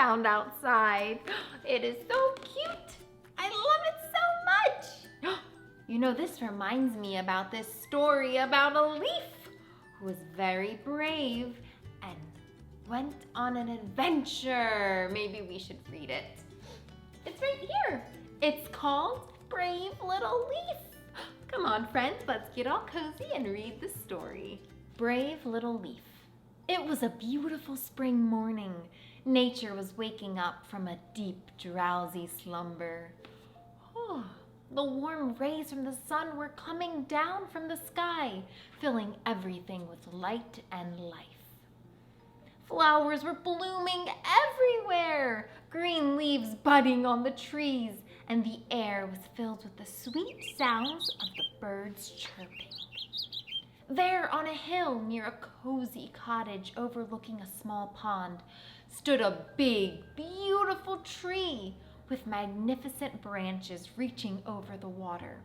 found outside. It is so cute. I love it so much. You know, this reminds me about this story about a leaf who was very brave and went on an adventure. Maybe we should read it. It's right here. It's called Brave Little Leaf. Come on, friends, let's get all cozy and read the story. Brave Little Leaf. It was a beautiful spring morning. Nature was waking up from a deep, drowsy slumber. The warm rays from the sun were coming down from the sky, filling everything with light and life. Flowers were blooming everywhere, green leaves budding on the trees, and the air was filled with the sweet sounds of the birds chirping. There on a hill near a cozy cottage overlooking a small pond stood a big, beautiful tree with magnificent branches reaching over the water.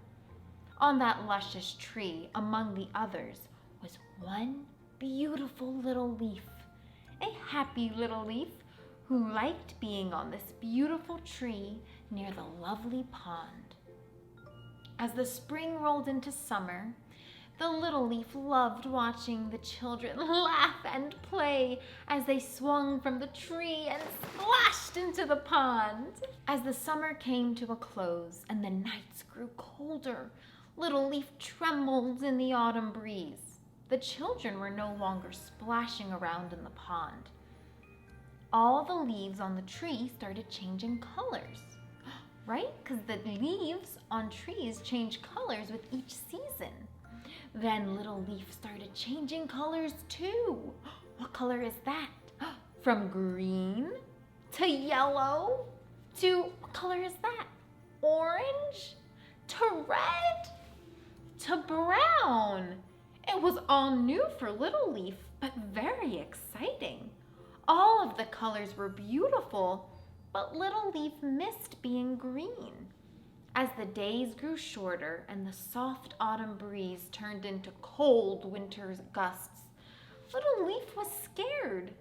On that luscious tree, among the others, was one beautiful little leaf, a happy little leaf who liked being on this beautiful tree near the lovely pond. As the spring rolled into summer, the little leaf loved watching the children laugh and play as they swung from the tree and splashed into the pond. As the summer came to a close and the nights grew colder, Little Leaf trembled in the autumn breeze. The children were no longer splashing around in the pond. All the leaves on the tree started changing colors, right? Because the leaves on trees change colors with each season. Then Little Leaf started changing colors too. What color is that? From green to yellow to, what color is that? Orange to red to brown. It was all new for Little Leaf, but very exciting. All of the colors were beautiful, but Little Leaf missed being green. As the days grew shorter and the soft autumn breeze turned into cold winter's gusts, Little Leaf was scared.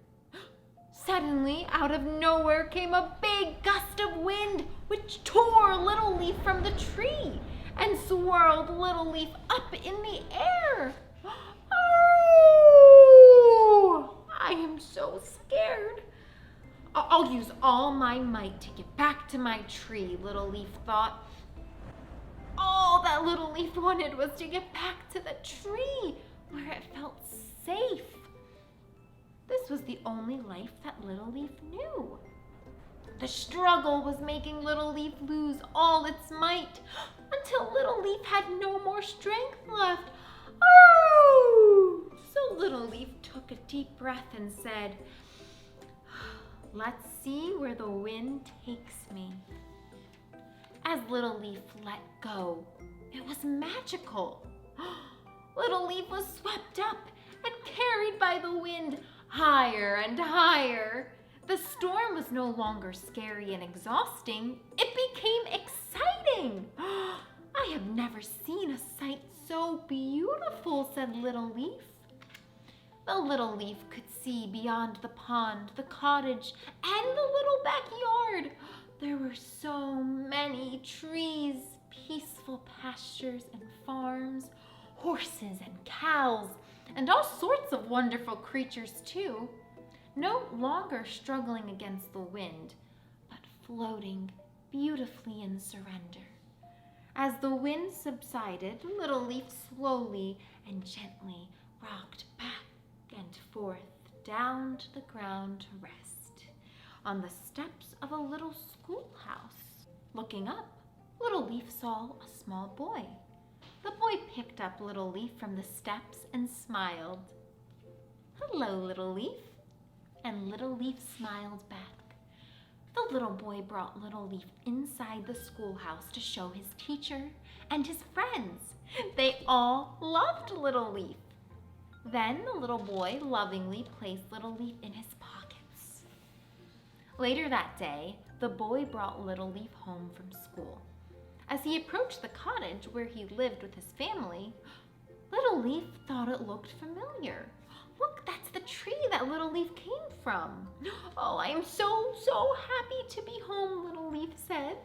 Suddenly, out of nowhere came a big gust of wind, which tore Little Leaf from the tree and swirled Little Leaf up in the air. Oh! I am so scared. I'll use all my might to get back to my tree, Little Leaf thought. All that Little Leaf wanted was to get back to the tree where it felt safe. This was the only life that Little Leaf knew. The struggle was making Little Leaf lose all its might until Little Leaf had no more strength left. Oh! So Little Leaf took a deep breath and said, "Let's see where the wind takes me." As Little Leaf let go, it was magical. Little Leaf was swept up and carried by the wind higher and higher. The storm was no longer scary and exhausting. It became exciting. I have never seen a sight so beautiful, said Little Leaf. The Little Leaf could see beyond the pond, the cottage, and the little backyard. There were so many trees, peaceful pastures and farms, horses and cows, and all sorts of wonderful creatures too, no longer struggling against the wind, but floating beautifully in surrender. As the wind subsided, Little Leaf slowly and gently rocked back and forth down to the ground to rest on the steps of a little schoolhouse. Looking up, Little Leaf saw a small boy. The boy picked up Little Leaf from the steps and smiled. "Hello, Little Leaf." And Little Leaf smiled back. The little boy brought Little Leaf inside the schoolhouse to show his teacher and his friends. They all loved Little Leaf. Then the little boy lovingly placed Little Leaf in his pockets. Later that day, the boy brought Little Leaf home from school. As he approached the cottage where he lived with his family, Little Leaf thought it looked familiar. Look, that's the tree that that Little Leaf came from. Oh, I am so happy to be home, Little Leaf said.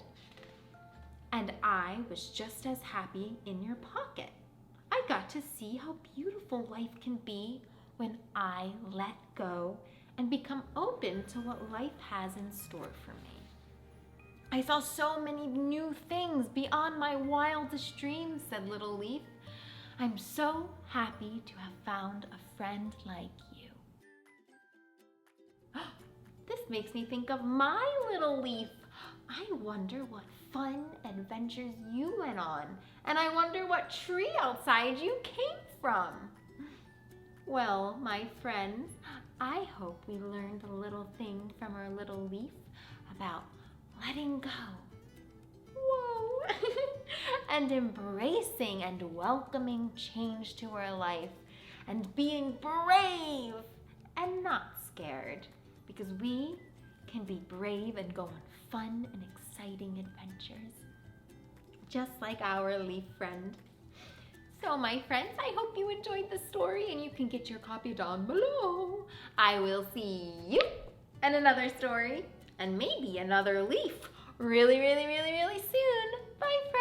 And I was just as happy in your pocket. I got to see how beautiful life can be when I let go and become open to what life has in store for me. I saw so many new things beyond my wildest dreams, said Little Leaf. I'm so happy to have found a friend like you. This makes me think of my Little Leaf. I wonder what fun adventures you went on, and I wonder what tree outside you came from. Well, my friends, I hope we learned a little thing from our Little Leaf about letting go. Whoa! And embracing and welcoming change to our life, and being brave and not scared, because we can be brave and go on fun and exciting adventures, just like our leaf friend. So my friends, I hope you enjoyed the story, and you can get your copy down below. I will see you in another story, and maybe another leaf really soon. Bye.